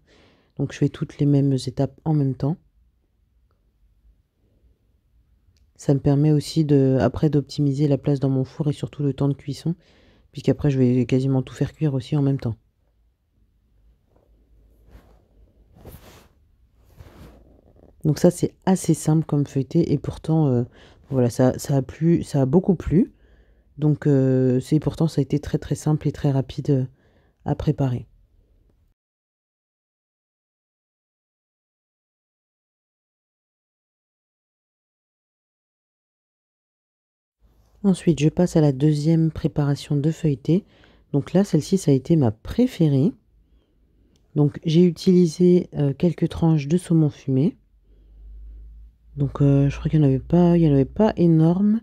Donc je fais toutes les mêmes étapes en même temps. Ça me permet aussi après d'optimiser la place dans mon four et surtout le temps de cuisson, puisqu'après je vais quasiment tout faire cuire aussi en même temps. Donc ça c'est assez simple comme feuilleté et pourtant voilà, ça a beaucoup plu. Donc pourtant ça a été très très simple et très rapide à préparer. Ensuite, je passe à la deuxième préparation de feuilleté. Donc là, celle-ci, ça a été ma préférée. Donc j'ai utilisé quelques tranches de saumon fumé. Donc je crois qu'il n'y en avait pas énorme,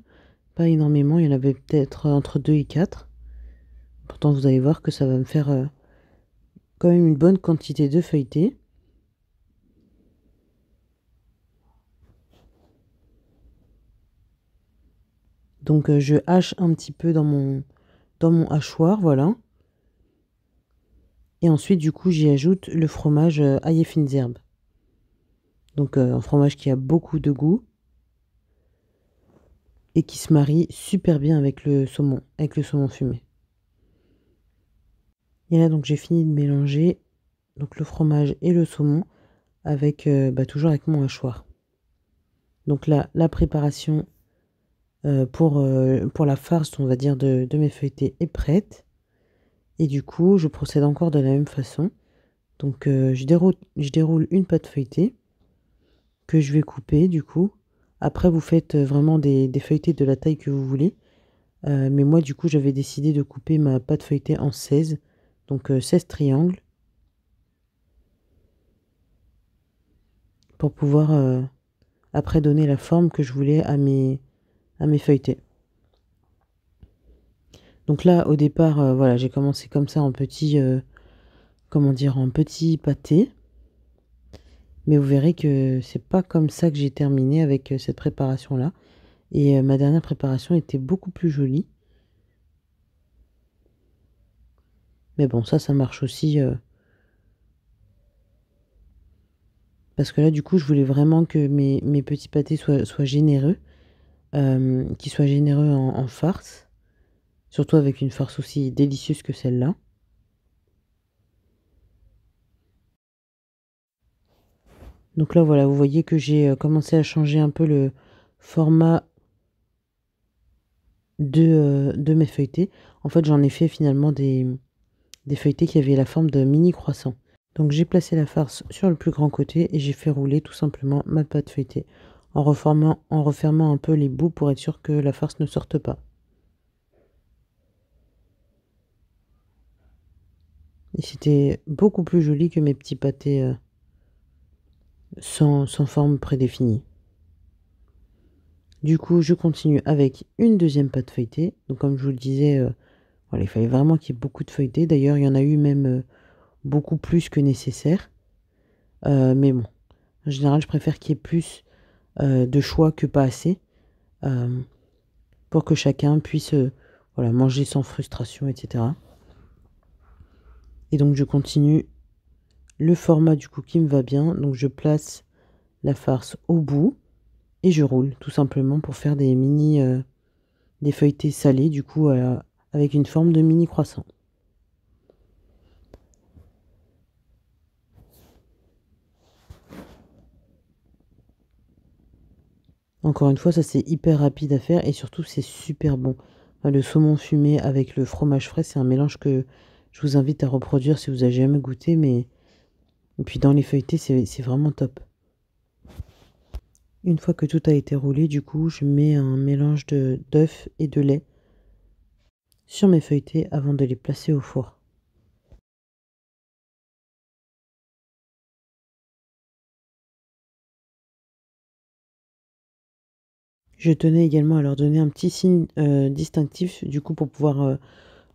pas énormément. Il y en avait peut-être entre 2 et 4. Pourtant, vous allez voir que ça va me faire quand même une bonne quantité de feuilleté. Donc je hache un petit peu dans mon hachoir, voilà. Et ensuite, du coup, j'y ajoute le fromage ail et fines herbes. Donc un fromage qui a beaucoup de goût et qui se marie super bien avec le saumon fumé. Et là, donc j'ai fini de mélanger donc le fromage et le saumon avec toujours avec mon hachoir. Donc là, la préparation pour la farce, on va dire, de mes feuilletés est prête. Et du coup, je procède encore de la même façon. Donc je déroule une pâte feuilletée que je vais couper du coup. Après, vous faites vraiment des feuilletés de la taille que vous voulez. Mais moi, du coup, j'avais décidé de couper ma pâte feuilletée en 16. Donc 16 triangles. Pour pouvoir après donner la forme que je voulais à mes feuilletés. Donc là, au départ, voilà, j'ai commencé comme ça en petit, en petit pâté. Mais vous verrez que c'est pas comme ça que j'ai terminé avec cette préparation-là. Et ma dernière préparation était beaucoup plus jolie. Mais bon, ça marche aussi. Parce que là, du coup, je voulais vraiment que mes petits pâtés soient généreux. Qu'ils soient généreux en farce. Surtout avec une farce aussi délicieuse que celle-là. Donc là, voilà, vous voyez que j'ai commencé à changer un peu le format de mes feuilletés. En fait, j'en ai fait finalement des feuilletés qui avaient la forme de mini croissant. Donc j'ai placé la farce sur le plus grand côté et j'ai fait rouler tout simplement ma pâte feuilletée en refermant un peu les bouts pour être sûr que la farce ne sorte pas. Et c'était beaucoup plus joli que mes petits pâtés sans forme prédéfinie. Du coup, je continue avec une deuxième pâte feuilletée. Donc comme je vous le disais, voilà, il fallait vraiment qu'il y ait beaucoup de feuilletés. D'ailleurs, il y en a eu même beaucoup plus que nécessaire. Mais bon, en général, je préfère qu'il y ait plus de choix que pas assez. Pour que chacun puisse voilà, manger sans frustration, etc. Et donc je continue le format du coup qui me va bien. Donc je place la farce au bout et je roule tout simplement pour faire des des feuilletés salés du coup avec une forme de mini croissant. Encore une fois, ça c'est hyper rapide à faire et surtout c'est super bon. Enfin, le saumon fumé avec le fromage frais, c'est un mélange que je vous invite à reproduire si vous avez jamais goûté. Mais et puis dans les feuilletés, c'est vraiment top. Une fois que tout a été roulé, du coup, je mets un mélange d'œufs et de lait sur mes feuilletés avant de les placer au four. Je tenais également à leur donner un petit signe distinctif, du coup, pour pouvoir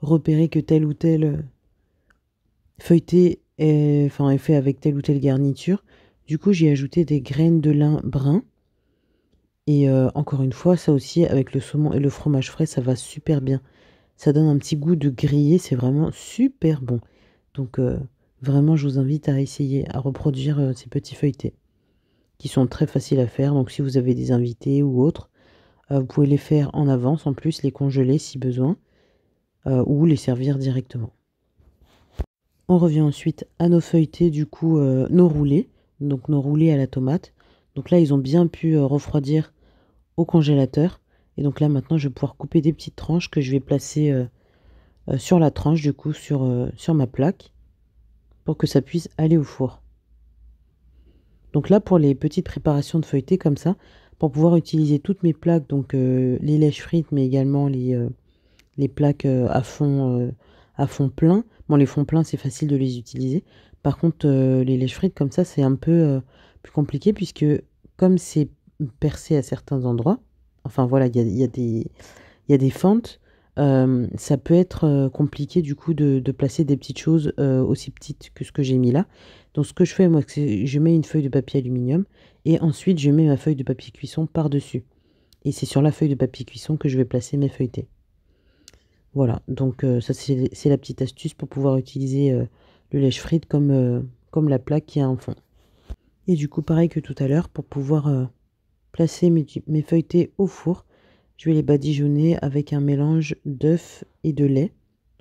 repérer que tel ou tel feuilleté est fait avec telle ou telle garniture. Du coup, j'ai ajouté des graines de lin brun Et encore une fois, ça aussi, avec le saumon et le fromage frais, ça va super bien. Ça donne un petit goût de grillé, c'est vraiment super bon. Donc vraiment, je vous invite à essayer, à reproduire ces petits feuilletés, qui sont très faciles à faire. Donc si vous avez des invités ou autres, vous pouvez les faire en avance, en plus les congeler si besoin, ou les servir directement. On revient ensuite à nos feuilletés, du coup, nos roulés, donc nos roulés à la tomate. Donc là, ils ont bien pu refroidir au congélateur. Et donc là, maintenant, je vais pouvoir couper des petites tranches que je vais placer sur la tranche, du coup, sur ma plaque, pour que ça puisse aller au four. Donc là, pour les petites préparations de feuilletés comme ça, pour pouvoir utiliser toutes mes plaques, donc les lèches frites, mais également les plaques à fond plein. Bon, les fonds pleins, c'est facile de les utiliser. Par contre, les lèches frites comme ça, c'est un peu plus compliqué puisque comme c'est percé à certains endroits, enfin voilà, il y a des fentes, ça peut être compliqué du coup de placer des petites choses aussi petites que ce que j'ai mis là. Donc ce que je fais, moi, c'est je mets une feuille de papier aluminium et ensuite je mets ma feuille de papier cuisson par-dessus. Et c'est sur la feuille de papier cuisson que je vais placer mes feuilletés. Voilà, donc ça c'est la petite astuce pour pouvoir utiliser le lèche-frite comme la plaque qui a en fond. Et du coup, pareil que tout à l'heure, pour pouvoir placer mes feuilletés au four, je vais les badigeonner avec un mélange d'œufs et de lait,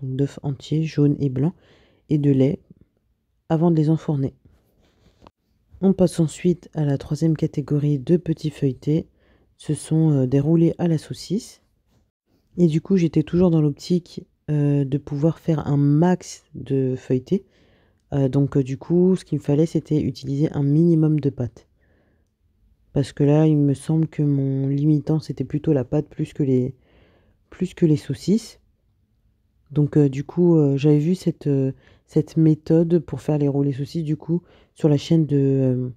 donc d'œufs entiers, jaunes et blancs, et de lait, avant de les enfourner. On passe ensuite à la troisième catégorie de petits feuilletés. Ce sont des roulés à la saucisse. Et du coup, j'étais toujours dans l'optique de pouvoir faire un max de feuilletés. Donc du coup, ce qu'il me fallait, c'était utiliser un minimum de pâte. Parce que là, il me semble que mon limitant, c'était plutôt la pâte plus que les saucisses. Donc du coup, j'avais vu cette méthode pour faire les roulés saucisses, du coup, sur la chaîne de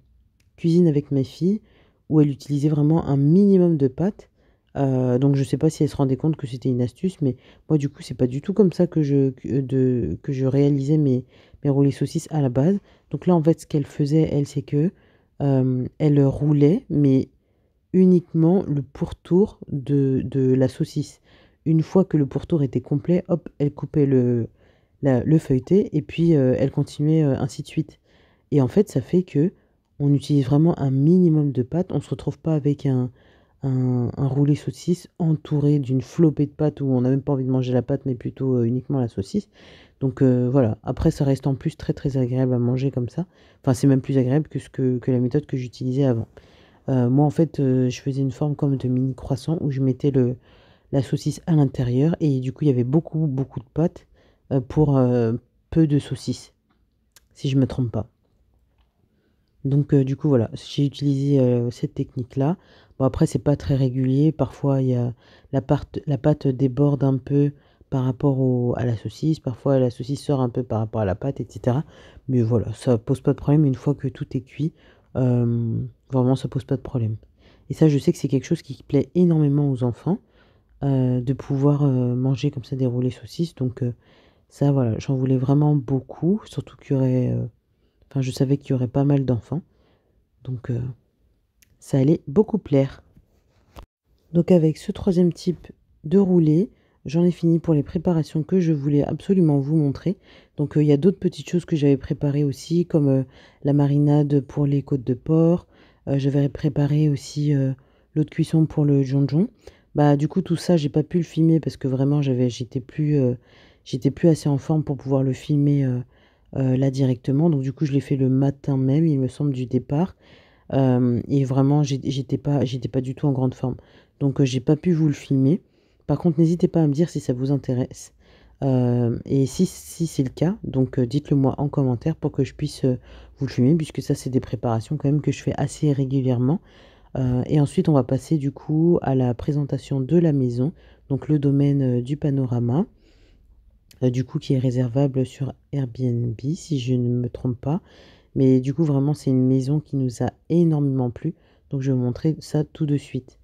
Cuisine avec ma fille, où elle utilisait vraiment un minimum de pâte. Donc je sais pas si elle se rendait compte que c'était une astuce, mais moi du coup c'est pas du tout comme ça que je réalisais mes roulés saucisses à la base. Donc là en fait ce qu'elle faisait elle c'est que elle roulait mais uniquement le pourtour de la saucisse. Une fois que le pourtour était complet, hop, elle coupait le feuilleté et puis elle continuait ainsi de suite. Et en fait ça fait que on utilise vraiment un minimum de pâte, on se retrouve pas avec un roulé saucisse entouré d'une flopée de pâte où on n'a même pas envie de manger la pâte, mais plutôt uniquement la saucisse. Donc voilà, après ça reste en plus très très agréable à manger comme ça. Enfin c'est même plus agréable que la méthode que j'utilisais avant. Moi en fait je faisais une forme comme de mini croissant où je mettais la saucisse à l'intérieur et du coup il y avait beaucoup beaucoup de pâte pour peu de saucisse, si je me trompe pas. Donc du coup voilà, j'ai utilisé cette technique-là. Bon après c'est pas très régulier, parfois il y a la pâte déborde un peu par rapport à la saucisse, parfois la saucisse sort un peu par rapport à la pâte, etc. Mais voilà, ça pose pas de problème une fois que tout est cuit. Vraiment ça pose pas de problème. Et ça je sais que c'est quelque chose qui plaît énormément aux enfants, de pouvoir manger comme ça des roulés saucisses. Donc ça voilà, j'en voulais vraiment beaucoup, surtout qu'il y aurait enfin, je savais qu'il y aurait pas mal d'enfants, donc ça allait beaucoup plaire. Donc avec ce troisième type de roulé, j'en ai fini pour les préparations que je voulais absolument vous montrer. Donc il y a d'autres petites choses que j'avais préparées aussi, comme la marinade pour les côtes de porc. J'avais préparé aussi l'eau de cuisson pour le jonjon. Bah du coup tout ça j'ai pas pu le filmer parce que vraiment j'étais plus assez en forme pour pouvoir le filmer là directement. Donc du coup je l'ai fait le matin même, il me semble, du départ. Et vraiment j'étais pas du tout en grande forme. Donc j'ai pas pu vous le filmer. Par contre n'hésitez pas à me dire si ça vous intéresse. Et si c'est le cas, donc dites-le moi en commentaire pour que je puisse vous le filmer, puisque ça c'est des préparations quand même que je fais assez régulièrement. Et ensuite on va passer du coup à la présentation de la maison, donc le domaine du panorama, du coup qui est réservable sur Airbnb si je ne me trompe pas. Mais du coup vraiment c'est une maison qui nous a énormément plu, donc je vais vous montrer ça tout de suite.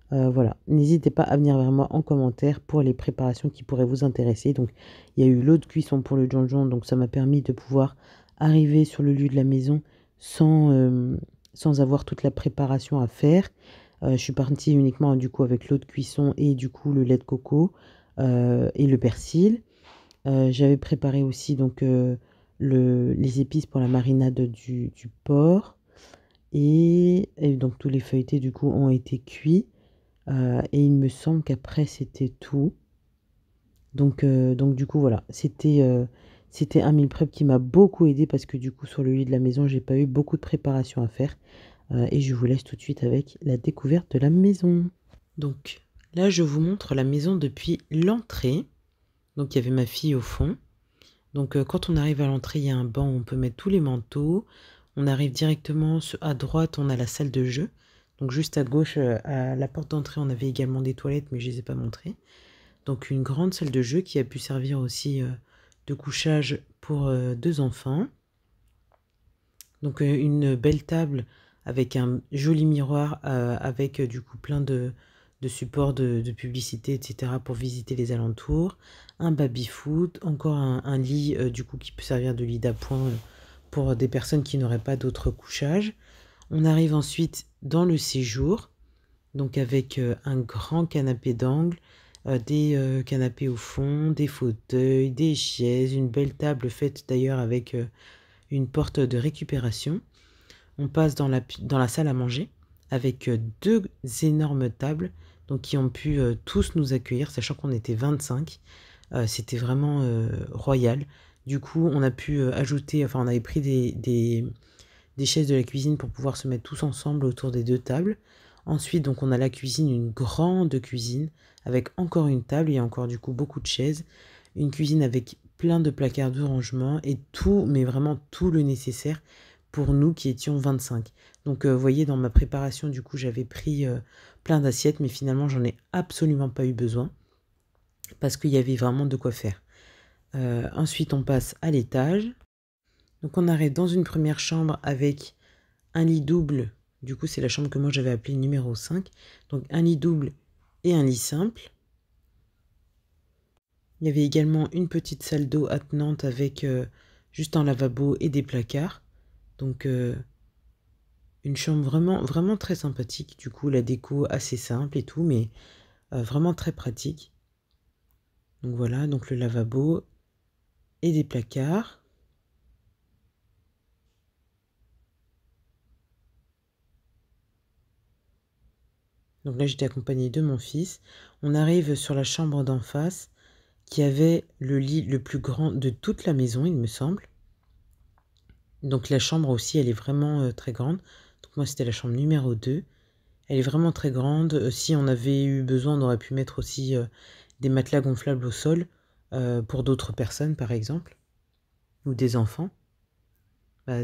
Voilà, n'hésitez pas à venir vers moi en commentaire pour les préparations qui pourraient vous intéresser. Donc il y a eu l'eau de cuisson pour le jonjon, donc ça m'a permis de pouvoir arriver sur le lieu de la maison sans avoir toute la préparation à faire. Je suis partie uniquement du coup avec l'eau de cuisson et du coup le lait de coco et le persil. J'avais préparé aussi donc les épices pour la marinade du porc. Et donc tous les feuilletés du coup ont été cuits. Et il me semble qu'après c'était tout. Donc du coup voilà, c'était un meal prep qui m'a beaucoup aidé parce que du coup sur le lit de la maison, j'ai pas eu beaucoup de préparation à faire. Et je vous laisse tout de suite avec la découverte de la maison. Donc là, je vous montre la maison depuis l'entrée. Donc il y avait ma fille au fond. Donc quand on arrive à l'entrée, il y a un banc où on peut mettre tous les manteaux. On arrive directement à droite, on a la salle de jeu. Donc juste à gauche, à la porte d'entrée, on avait également des toilettes, mais je ne les ai pas montrées. Donc une grande salle de jeu qui a pu servir aussi de couchage pour 2 enfants. Donc une belle table avec un joli miroir avec du coup plein de supports de publicité, etc. pour visiter les alentours. Un baby-foot, encore un lit du coup qui peut servir de lit d'appoint pour des personnes qui n'auraient pas d'autres couchages. On arrive ensuite dans le séjour, donc avec un grand canapé d'angle, des canapés au fond, des fauteuils, des chaises, une belle table faite d'ailleurs avec une porte de récupération. On passe dans la salle à manger avec 2 énormes tables donc qui ont pu tous nous accueillir, sachant qu'on était 25. C'était vraiment royal. Du coup, on a pu ajouter, enfin on avait pris des chaises de la cuisine pour pouvoir se mettre tous ensemble autour des 2 tables. Ensuite, donc on a la cuisine, une grande cuisine avec encore une table et encore du coup beaucoup de chaises. Une cuisine avec plein de placards de rangement et tout, mais vraiment tout le nécessaire pour nous qui étions 25. Donc vous voyez, dans ma préparation, du coup, j'avais pris plein d'assiettes, mais finalement, j'en ai absolument pas eu besoin parce qu'il y avait vraiment de quoi faire. Ensuite, on passe à l'étage. Donc on arrive dans une première chambre avec un lit double. Du coup, c'est la chambre que moi j'avais appelée numéro 5. Donc un lit double et un lit simple. Il y avait également une petite salle d'eau attenante avec juste un lavabo et des placards. Donc une chambre vraiment, vraiment très sympathique. Du coup, la déco assez simple et tout, mais vraiment très pratique. Donc voilà, donc le lavabo et des placards. Donc là, j'étais accompagnée de mon fils. On arrive sur la chambre d'en face qui avait le lit le plus grand de toute la maison, il me semble. Donc la chambre aussi, elle est vraiment très grande. Donc moi, c'était la chambre numéro 2. Elle est vraiment très grande. Si on avait eu besoin, on aurait pu mettre aussi des matelas gonflables au sol pour d'autres personnes, par exemple, ou des enfants.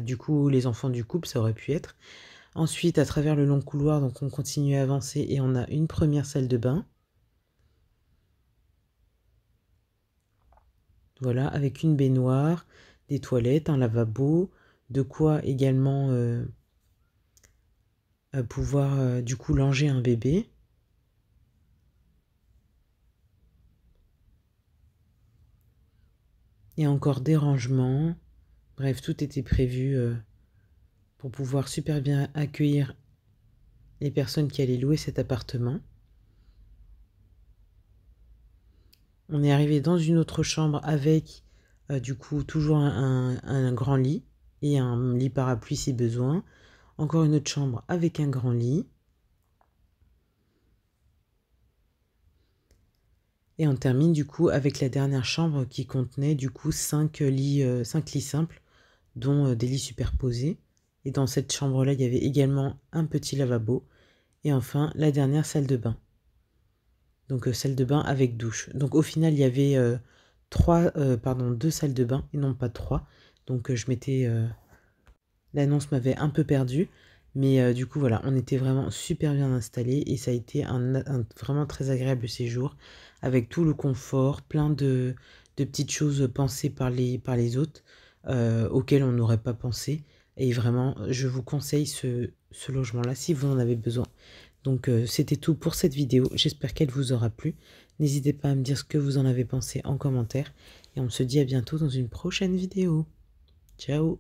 Du coup, les enfants du couple, ça aurait pu être. Ensuite, à travers le long couloir, donc on continue à avancer et on a une première salle de bain. Voilà, avec une baignoire, des toilettes, un lavabo, de quoi également pouvoir du coup langer un bébé. Et encore des rangements. Bref, tout était prévu pour pouvoir super bien accueillir les personnes qui allaient louer cet appartement. On est arrivé dans une autre chambre avec du coup toujours un grand lit et un lit parapluie si besoin. Encore une autre chambre avec un grand lit. Et on termine du coup avec la dernière chambre qui contenait du coup 5 lits simples, dont des lits superposés. Et dans cette chambre-là, il y avait également un petit lavabo. Et enfin, la dernière salle de bain. Donc salle de bain avec douche. Donc au final, il y avait 2 salles de bain et non pas 3. Donc l'annonce m'avait un peu perdue. Mais du coup, voilà, on était vraiment super bien installés et ça a été un vraiment très agréable séjour avec tout le confort, plein de petites choses pensées par les hôtes auxquelles on n'aurait pas pensé. Et vraiment, je vous conseille ce logement-là si vous en avez besoin. Donc c'était tout pour cette vidéo, j'espère qu'elle vous aura plu. N'hésitez pas à me dire ce que vous en avez pensé en commentaire. Et on se dit à bientôt dans une prochaine vidéo. Ciao!